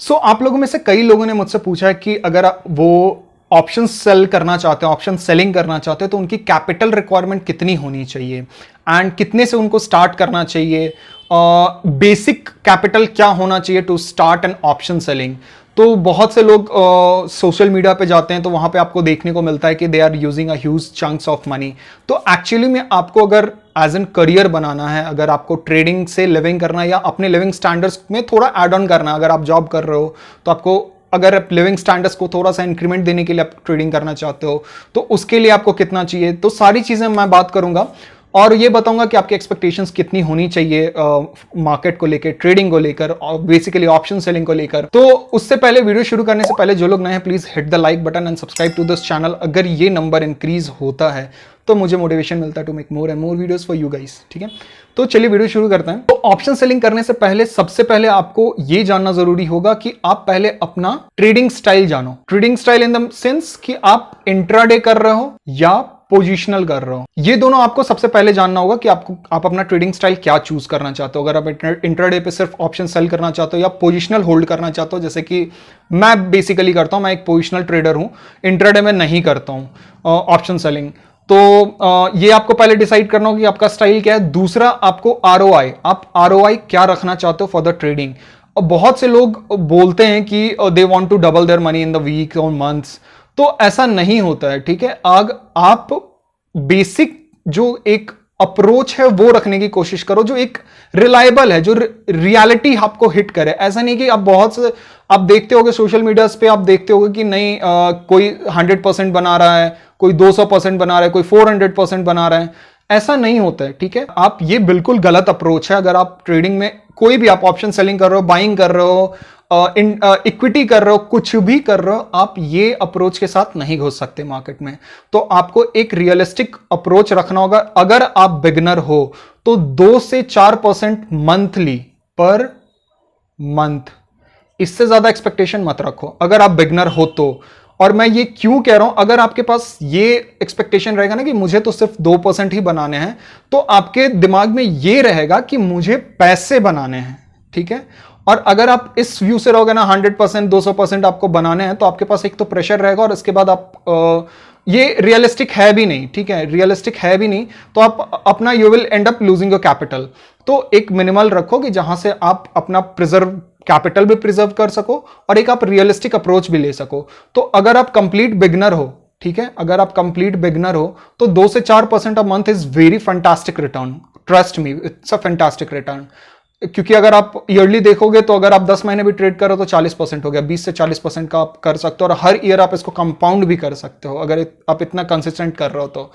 आप लोगों में से कई लोगों ने मुझसे पूछा है कि अगर वो ऑप्शन सेल करना चाहते हैं, ऑप्शन सेलिंग करना चाहते हैं, तो उनकी कैपिटल रिक्वायरमेंट कितनी होनी चाहिए एंड कितने से उनको स्टार्ट करना चाहिए, बेसिक कैपिटल क्या होना चाहिए to start an option selling. तो बहुत से लोग सोशल मीडिया पे जाते हैं तो वहां पे आपको देखने को मिलता है कि they are using a huge chunks of money. तो एक्चुअली में आपको अगर एज एन करियर बनाना है, अगर आपको ट्रेडिंग से लिविंग करना है या अपने लिविंग स्टैंडर्ड्स में थोड़ा ऐड ऑन करना है, अगर आप जॉब कर रहे हो तो आपको अगर आप लिविंग स्टैंडर्ड्स को थोड़ा सा इंक्रीमेंट देने के लिए आप ट्रेडिंग करना चाहते हो तो उसके लिए आपको कितना चाहिए, तो सारी चीजें मैं बात करूंगा और ये बताऊंगा कि आपकी एक्सपेक्टेशंस कितनी होनी चाहिए मार्केट को लेकर, ट्रेडिंग को लेकर और बेसिकली ऑप्शन सेलिंग को लेकर। तो उससे पहले, वीडियो शुरू करने से पहले जो लोग नए हैं please hit the like button and subscribe to this channel. अगर ये नंबर इंक्रीज होता है तो मुझे मोटिवेशन मिलता है to make more and more videos for you guys. ठीक है, तो चलिए वीडियो शुरू करते हैं। तो ऑप्शन सेलिंग करने से पहले सबसे पहले आपको ये जानना जरूरी होगा कि आप पहले अपना ट्रेडिंग स्टाइल जानो। Trading style in the sense कि आप इंट्राडे कर रहे हो या पोजिशनल कर रहे हो, ये दोनों आपको सबसे पहले जानना होगा कि आप अपना ट्रेडिंग स्टाइल क्या चूज करना चाहते हो। अगर आप इंट्राडे पे सिर्फ ऑप्शन सेल करना चाहते हो या पोजिशनल होल्ड करना चाहते हो, जैसे कि मैं बेसिकली करता हूं, मैं एक पोजिशनल ट्रेडर हूं, इंट्राडे में नहीं करता हूं ऑप्शन सेलिंग। तो ये आपको पहले डिसाइड करना होगा कि आपका स्टाइल क्या है। दूसरा, आपको आरओआई, आप आरओआई क्या रखना चाहते हो फॉर द ट्रेडिंग। बहुत से लोग बोलते हैं कि they want to double their money in the week और मंथ्स, तो ऐसा नहीं होता है। ठीक है, आप बेसिक जो एक अप्रोच है वो रखने की कोशिश करो, जो एक रिलायबल है, जो रियलिटी आपको हिट करे। ऐसा नहीं कि आप देखते होगे सोशल मीडिया पे, आप देखते होगे कि नहीं कोई 100% बना रहा है, कोई 200% बना रहा है, कोई 400% बना रहा है। ऐसा नहीं होता है। ठीक है, आप ये बिल्कुल गलत अप्रोच है। अगर आप ट्रेडिंग में कोई भी आप ऑप्शन सेलिंग कर रहे हो, बाइंग कर रहे हो, इक्विटी कर रहे हो, कुछ भी कर रहे हो, आप ये अप्रोच के साथ नहीं घुस सकते मार्केट में। तो आपको एक रियलिस्टिक अप्रोच रखना होगा। अगर आप बिगनर हो तो 2 से 4% मंथली पर मंथ, इससे ज्यादा एक्सपेक्टेशन मत रखो अगर आप बिगनर हो तो। और मैं ये क्यों कह रहा हूं, अगर आपके पास ये एक्सपेक्टेशन रहेगा ना कि मुझे तो सिर्फ 2% ही बनाने हैं, तो आपके दिमाग में ये रहेगा कि मुझे पैसे बनाने हैं। ठीक है, और अगर आप इस व्यू से रहोगे ना 100% 200% आपको बनाने हैं, तो आपके पास एक तो प्रेशर रहेगा और इसके बाद ये रियलिस्टिक है भी नहीं। ठीक है, रियलिस्टिक है भी नहीं, तो आप अपना you will and up losing your capital. तो एक मिनिमल रखो कि जहां से आप अपना प्रिजर्व कैपिटल भी प्रिजर्व कर सको और एक आप रियलिस्टिक अप्रोच भी ले सको। तो अगर आप कंप्लीट बिगनर हो, ठीक है, अगर आप कंप्लीट बिगनर हो तो 2 से 4% a month is very fantastic return. Trust me, it's a fantastic return. क्योंकि अगर आप ईयरली देखोगे तो अगर आप 10 महीने भी ट्रेड करो तो 40% हो गया, 20 से 40% का आप कर सकते हो और हर ईयर आप इसको कंपाउंड भी कर सकते हो अगर आप इतना कंसिस्टेंट कर रहे हो तो।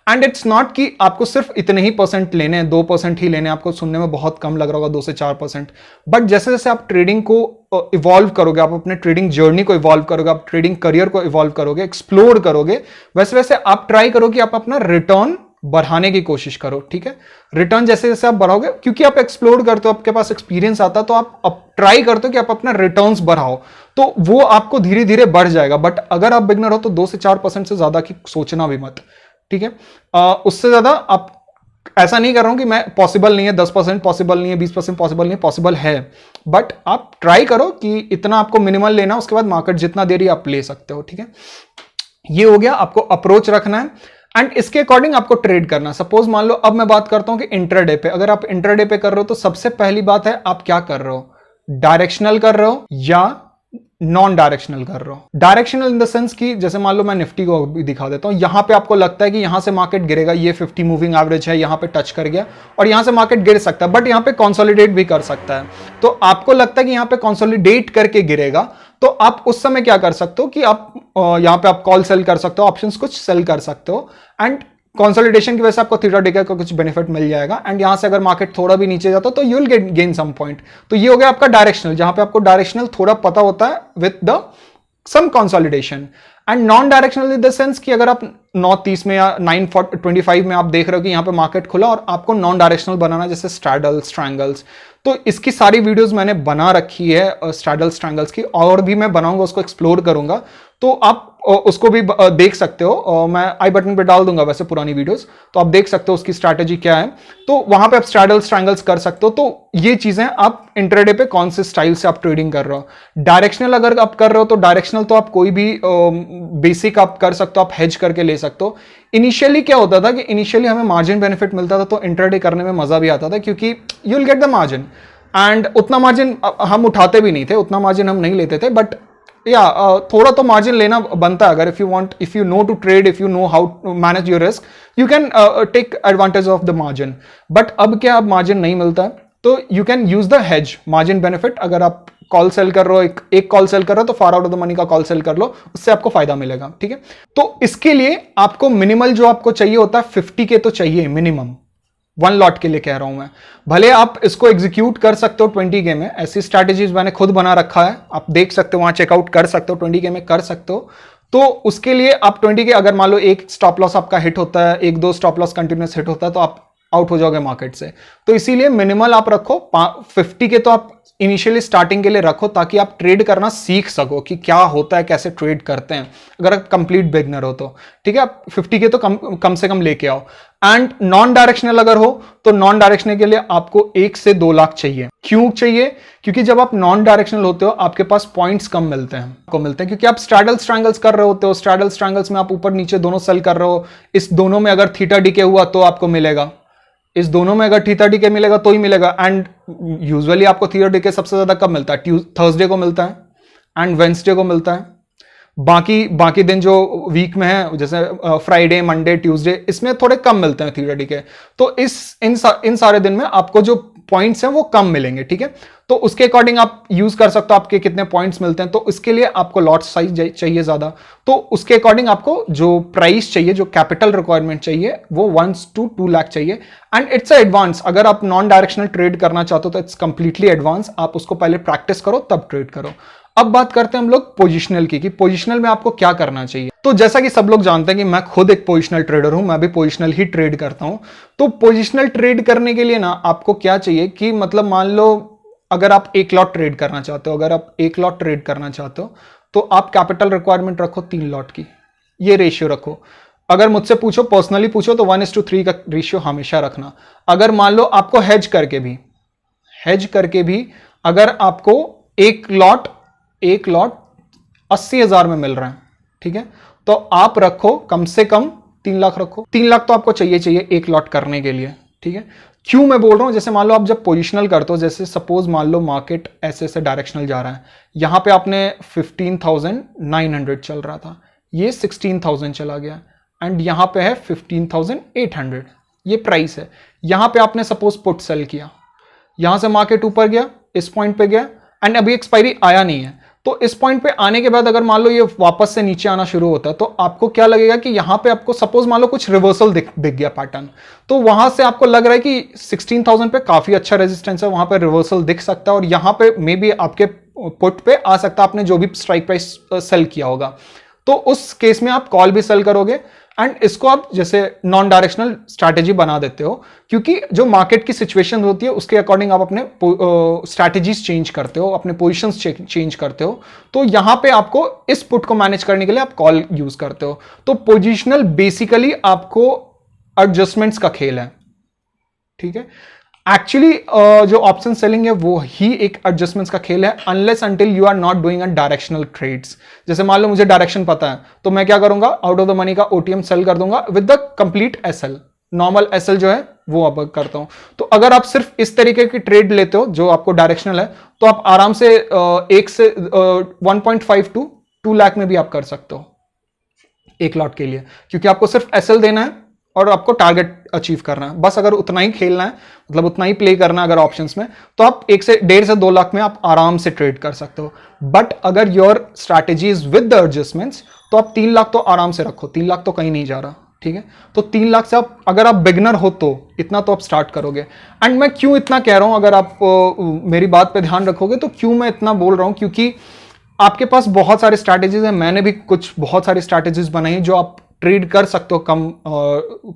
एंड इट्स नॉट कि आपको सिर्फ इतने ही परसेंट लेने हैं, 2% ही लेने हैं। आपको सुनने में बहुत कम लग रहा होगा 2 से 4%, बट जैसे जैसे आप ट्रेडिंग को इवॉल्व करोगे, आप अपने ट्रेडिंग जर्नी को इवॉल्व करोगे, आप ट्रेडिंग करियर को इवॉल्व करोगे, एक्सप्लोर करोगे, वैसे वैसे आप ट्राई करो कि आप अपना रिटर्न बढ़ाने की कोशिश करो। ठीक है, रिटर्न जैसे जैसे आप बढ़ाओगे, क्योंकि आप एक्सप्लोर करते हो, आपके पास एक्सपीरियंस आता है, तो आप ट्राई करते हो कि आप अपना रिटर्न्स बढ़ाओ, तो वो आपको धीरे धीरे बढ़ जाएगा। बट अगर आप बिगनर हो तो 2 से 4% से ज्यादा की सोचना भी मत। ठीक है, उससे ज्यादा आप, ऐसा नहीं कर रहा हूं कि मैं पॉसिबल नहीं है, 10% पॉसिबल नहीं है, 20% पॉसिबल नहीं है, पॉसिबल है, बट आप ट्राई करो कि इतना आपको मिनिमल लेना, उसके बाद मार्केट जितना दे रही है आप ले सकते हो। ठीक है, ये हो गया, आपको अप्रोच रखना है एंड इसके अकॉर्डिंग आपको ट्रेड करना। सपोज मान लो अब मैं बात करता हूं कि इंट्राडे पे, अगर आप इंट्राडे पे कर रहे हो तो सबसे पहली बात है आप क्या कर रहे हो, डायरेक्शनल कर रहे हो या नॉन डायरेक्शनल कर रहे हो। डायरेक्शनल इन द सेंस कि जैसे मान लो मैं निफ्टी को भी दिखा देता हूं, यहां पे आपको लगता है कि यहां से मार्केट गिरेगा, ये 50 मूविंग एवरेज है, यहां पे टच कर गया और यहां से मार्केट गिर सकता है, बट यहां पे कंसोलिडेट भी कर सकता है। तो आपको लगता है कि यहां पे कंसोलिडेट करके गिरेगा, तो आप उस समय क्या कर सकते हो कि आप यहां पे आप कॉल सेल कर सकते हो, ऑप्शंस कुछ सेल कर सकते हो एंड कंसोलिडेशन की वजह से आपको थीटा डेका का कुछ बेनिफिट मिल जाएगा। एंड यहां से अगर मार्केट थोड़ा भी नीचे जाता है तो you will gain some point. तो ये हो गया आपका डायरेक्शनल, जहां पे आपको डायरेक्शनल थोड़ा पता होता है with the some consolidation. And non directional in the sense कि अगर आप 9:30 में या 9:25 में आप देख रहे हो कि यहां पे मार्केट खुला और आपको नॉन डायरेक्शनल बनाना, जैसे स्ट्रैडल्स, ट्रायंगल्स, तो इसकी सारी वीडियोस मैंने बना रखी है स्ट्रैडल्स, ट्रायंगल्स की, और भी मैं बनाऊंगा, उसको एक्सप्लोर करूंगा। तो आप उसको भी देख सकते हो। मैं आई बटन पे डाल दूंगा वैसे पुरानी वीडियोस, तो आप देख सकते हो उसकी स्ट्रैटेजी क्या है। तो वहां पे आप स्ट्रैडल्स ट्रायंगल्स कर सकते हो। तो ये चीजें आप इंट्राडे पे कौन से स्टाइल से आप ट्रेडिंग कर रहे हो। डायरेक्शनल अगर आप कर रहे हो तो डायरेक्शनल तो आप कोई भी बेसिक आप कर सकते हो, आप हेज करके ले सकते हो। इनिशियली क्या होता था कि इनिशियली हमें मार्जिन बेनिफिट मिलता था, तो इंट्राडे करने में मजा भी आता था, क्योंकि you will get the margin. And उतना मार्जिन हम उठाते भी नहीं थे, उतना मार्जिन हम नहीं लेते थे, बट या थोड़ा तो मार्जिन लेना बनता है। अगर if you know to trade, if you know how to manage your risk, you can take advantage of the margin. But अब क्या, अब मार्जिन नहीं मिलता है, तो you can use the hedge margin benefit. अगर आप कॉल सेल कर रहे हो, एक कॉल सेल कर रहे हो, तो far out of the money का कॉल सेल कर लो, उससे आपको फायदा मिलेगा। ठीक है, तो इसके लिए आपको मिनिमल जो आपको चाहिए होता है 50 के तो चाहिए मिनिमम, 1 लॉट के लिए कह रहा हूं मैं। भले आप इसको एग्जीक्यूट कर सकते हो 20 के में, ऐसी स्ट्रैटेजीज मैंने खुद बना रखा है, आप देख सकते हो, वहां चेकआउट कर सकते हो, 20 के में कर सकते हो। तो उसके लिए आप 20 के, अगर मान लो एक स्टॉप लॉस आपका हिट होता है, एक दो स्टॉप लॉस कंटिन्यूस हिट होता है, तो आप आउट हो जाओगे मार्केट से। तो इसीलिए मिनिमल आप रखो 50 के, तो आप इनिशियली स्टार्टिंग के लिए रखो, ताकि आप ट्रेड करना सीख सको कि क्या होता है, कैसे ट्रेड करते हैं, अगर आप कंप्लीट बिगनर हो तो। ठीक है, आप 50 के तो कम से कम लेके आओ। एंड नॉन डायरेक्शनल अगर हो तो नॉन डायरेक्शनल के लिए आपको 1 से 2 लाख चाहिए। क्यों चाहिए? क्योंकि जब आप नॉन डायरेक्शनल होते हो आपके पास पॉइंट्स कम मिलते हैं, क्योंकि आप स्ट्रैडल्स ट्रायंगल्स कर रहे होते हो। स्ट्रैडल्स ट्रायंगल्स में आप ऊपर नीचे दोनों सेल कर रहे हो, इस दोनों में अगर थीटा डीके हुआ तो आपको मिलेगा, इस दोनों में अगर थीटा डीके मिलेगा तो ही मिलेगा। एंड यूजुअली आपको थीटा डीके सबसे ज्यादा कब मिलता है? थर्सडे को मिलता है एंड वेंसडे को मिलता है। बाकी दिन जो वीक में है, जैसे फ्राइडे, मंडे, ट्यूसडे, इसमें थोड़े कम मिलते हैं थीटा डीके। तो इन सारे दिन में आपको जो पॉइंट्स हैं वो कम मिलेंगे। ठीक है, तो उसके अकॉर्डिंग आप यूज कर सकते हो आपके कितने पॉइंट्स मिलते हैं। तो इसके लिए आपको लॉट साइज चाहिए ज्यादा, तो उसके अकॉर्डिंग आपको जो प्राइस चाहिए, जो कैपिटल रिक्वायरमेंट चाहिए, वो 1 to 2 लाख चाहिए। And it's advance. अगर आप नॉन डायरेक्शनल ट्रेड करना चाहते हो तो इट्स कंप्लीटली एडवांस। आप उसको पहले प्रैक्टिस करो तब ट्रेड करो। अब बात करते हैं हम लोग पोजिशनल की, कि पोजिशनल में आपको क्या करना चाहिए। तो जैसा कि सब लोग जानते हैं कि मैं खुद एक पोजिशनल ट्रेडर हूं, मैं भी पोजिशनल ही ट्रेड करता हूं। तो पोजिशनल ट्रेड करने के लिए ना आपको क्या चाहिए कि मतलब मान लो अगर आप 1 लॉट ट्रेड करना चाहते हो, तो आप कैपिटल रिक्वायरमेंट रखो 3 लॉट की, ये रेशियो रखो। अगर मुझसे पूछो, पर्सनली पूछो, तो 1:3 का रेशियो हमेशा रखना। अगर मान लो आपको हेज करके भी अगर आपको एक लॉट 80,000 में मिल रहा है, ठीक है, तो आप रखो कम से कम 3 लाख रखो। 3 लाख तो आपको चाहिए 1 लॉट करने के लिए। ठीक है, क्यों मैं बोल रहा हूं? जैसे मान लो आप जब पोजिशनल करते हो, जैसे सपोज मान लो मार्केट ऐसे डायरेक्शनल जा रहा है, यहां पे आपने 15,900 चल रहा था, ये 16,000 चला गया, एंड यहां पे है 15,800, ये प्राइस है। यहां पे आपने सपोज पुट सेल किया, यहां से मार्केट ऊपर गया, इस पॉइंट पे गया, एंड अभी एक्सपायरी आया नहीं है। तो इस पॉइंट पे आने के बाद अगर मान लो ये वापस से नीचे आना शुरू होता है, तो आपको क्या लगेगा कि यहां पे आपको सपोज मान लो कुछ रिवर्सल दिख गया पैटर्न, तो वहां से आपको लग रहा है कि 16,000 पे काफी अच्छा रेजिस्टेंस है, वहां पे रिवर्सल दिख सकता है, और यहां पे मे बी आपके पुट पे आ सकता है, आपने जो भी स्ट्राइक प्राइस सेल किया होगा। तो उस केस में आप कॉल भी सेल करोगे, एंड इसको आप जैसे नॉन डायरेक्शनल स्ट्रैटेजी बना देते हो, क्योंकि जो मार्केट की सिचुएशन होती है उसके अकॉर्डिंग आप अपने स्ट्रैटेजीज चेंज करते हो, अपने पोजीशंस चेंज करते हो। तो यहां पे आपको इस पुट को मैनेज करने के लिए आप कॉल यूज करते हो। तो पोजिशनल बेसिकली आपको एडजस्टमेंट्स का खेल है। ठीक है, एक्चुअली जो ऑप्शन सेलिंग है वो ही एक एडजस्टमेंट्स का खेल है, unless until you are not doing a directional trades. जैसे मान लो मुझे डायरेक्शन पता है, तो मैं क्या करूंगा, आउट ऑफ द मनी का ओटीएम सेल कर दूंगा with the complete SL, normal SL जो है वो अब करता हूं। तो अगर आप सिर्फ इस तरीके की ट्रेड लेते हो जो आपको डायरेक्शनल है, तो आप आराम से 1.5 to 2 लाख में भी आप कर सकते हो 1 लॉट के लिए, क्योंकि आपको सिर्फ एसएल देना है और आपको टारगेट अचीव करना है, बस। अगर उतना ही खेलना है, मतलब उतना ही प्ले करना है अगर ऑप्शंस में, तो आप 1.5 से 2 लाख में आप आराम से ट्रेड कर सकते हो। बट अगर your strategy is with the adjustments, तो आप 3 लाख तो आराम से रखो, 3 लाख तो कहीं नहीं जा रहा। ठीक है, तो 3 लाख से आप, अगर आप बिगनर हो तो इतना तो आप स्टार्ट करोगे। एंड मैं क्यों इतना कह रहा हूं, अगर आप मेरी बात पे ध्यान रखोगे तो क्यों मैं इतना बोल रहा हूं, क्योंकि आपके पास बहुत सारे स्ट्रैटेजीज हैं, मैंने भी बहुत सारी स्ट्रैटेजीज बनाई जो आप ट्रेड कर सकते हो कम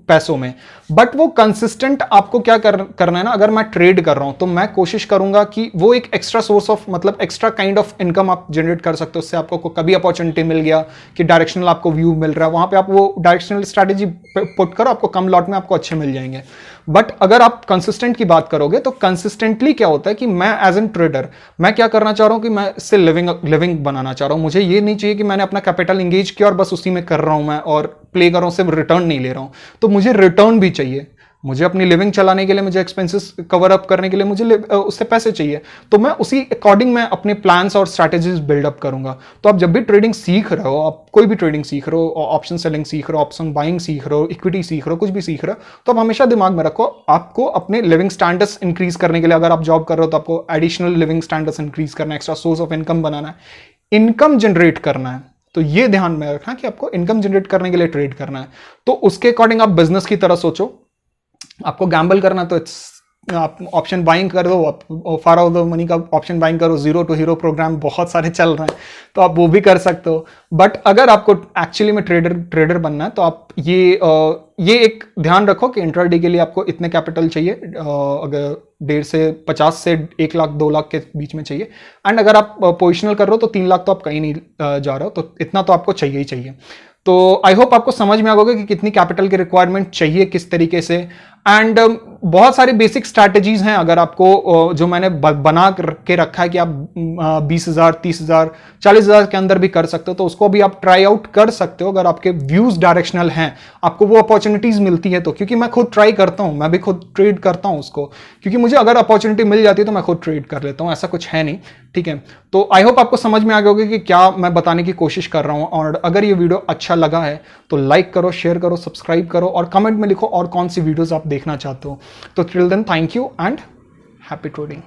पैसों में, बट वो कंसिस्टेंट आपको क्या करना है ना, अगर मैं ट्रेड कर रहा हूं तो मैं कोशिश करूंगा कि वो एक एक्स्ट्रा सोर्स ऑफ, मतलब एक्स्ट्रा काइंड ऑफ इनकम आप जनरेट कर सकते हो। उससे आपको कभी अपॉर्चुनिटी मिल गया कि डायरेक्शनल आपको व्यू मिल रहा है, वहां पे आप वो डायरेक्शनल स्ट्रैटेजी पुट करो, आपको कम लॉट में आपको अच्छे मिल जाएंगे। बट अगर आप कंसिस्टेंट की बात करोगे तो कंसिस्टेंटली क्या होता है कि मैं एज एन ट्रेडर मैं क्या करना चाह रहा हूं कि मैं इससे लिविंग बनाना चाह रहा हूं। मुझे ये नहीं चाहिए कि मैंने अपना कैपिटल इंगेज किया और बस उसी में कर रहा हूं मैं और प्ले कर रहा हूं, सिर्फ रिटर्न नहीं ले रहा हूं। तो मुझे रिटर्न भी चाहिए, मुझे अपनी लिविंग चलाने के लिए, मुझे एक्सपेंसेस कवर अप करने के लिए मुझे उससे पैसे चाहिए। तो मैं उसी अकॉर्डिंग मैं अपने प्लान्स और स्ट्रैटेजीज बिल्डअप करूंगा। तो आप जब भी ट्रेडिंग सीख रहे हो, आप कोई भी ट्रेडिंग सीख रहे हो, ऑप्शन सेलिंग सीख रहे हो, ऑप्शन बाइंग सीख रहे हो, इक्विटी सीख रहे हो, कुछ भी सीख रहे हो, तो आप हमेशा दिमाग में रखो आपको अपने लिविंग स्टैंडर्ड्स इंक्रीज करने के लिए, अगर आप जॉब कर रहे हो तो आपको एडिशनल लिविंग स्टैंडर्ड्स इंक्रीज करना है, एक्स्ट्रा सोर्स ऑफ इनकम बनाना है, इनकम जनरेट करना है। तो ये ध्यान में रखना कि आपको इनकम जनरेट करने के लिए ट्रेड करना है। तो उसके अकॉर्डिंग आप बिजनेस की तरह सोचो। आपको गैम्बल करना तो आप ऑप्शन बाइंग कर दो, फार आउट द मनी का ऑप्शन बाइंग करो, जीरो टू हीरो प्रोग्राम बहुत सारे चल रहे हैं, तो आप वो भी कर सकते हो। बट अगर आपको एक्चुअली में ट्रेडर बनना है तो आप ये एक ध्यान रखो कि इंट्राडे के लिए आपको इतने कैपिटल चाहिए, अगर 1.5 से 50 से 1 लाख 2 लाख के बीच में चाहिए। एंड अगर आप पोजिशनल कर रहे हो तो 3 लाख तो आप कहीं नहीं जा रहे हो, तो इतना तो आपको चाहिए ही चाहिए। तो आई होप आपको समझ में आ गया कि कितनी कैपिटल की रिक्वायरमेंट चाहिए किस तरीके से। एंड बहुत सारी बेसिक स्ट्रैटेजीज हैं, अगर आपको जो मैंने बना के रखा है कि आप 20,000 30,000 40,000 के अंदर भी कर सकते हो, तो उसको भी आप ट्राई आउट कर सकते हो अगर आपके व्यूज डायरेक्शनल हैं, आपको वो अपॉर्चुनिटीज मिलती है तो। क्योंकि मैं खुद ट्राई करता हूं, मैं भी खुद ट्रेड करता हूं उसको, क्योंकि मुझे अगर अपॉर्चुनिटी मिल जाती है तो मैं खुद ट्रेड कर लेता हूं, ऐसा कुछ है नहीं। ठीक है, तो आई होप आपको समझ में आ गया होगा कि क्या मैं बताने की कोशिश कर रहा हूं। और अगर ये वीडियो अच्छा लगा है तो लाइक करो, शेयर करो, सब्सक्राइब करो और कमेंट में लिखो और कौन सी वीडियोस आप देखना चाहते हो। तो till then, thank you and happy trading.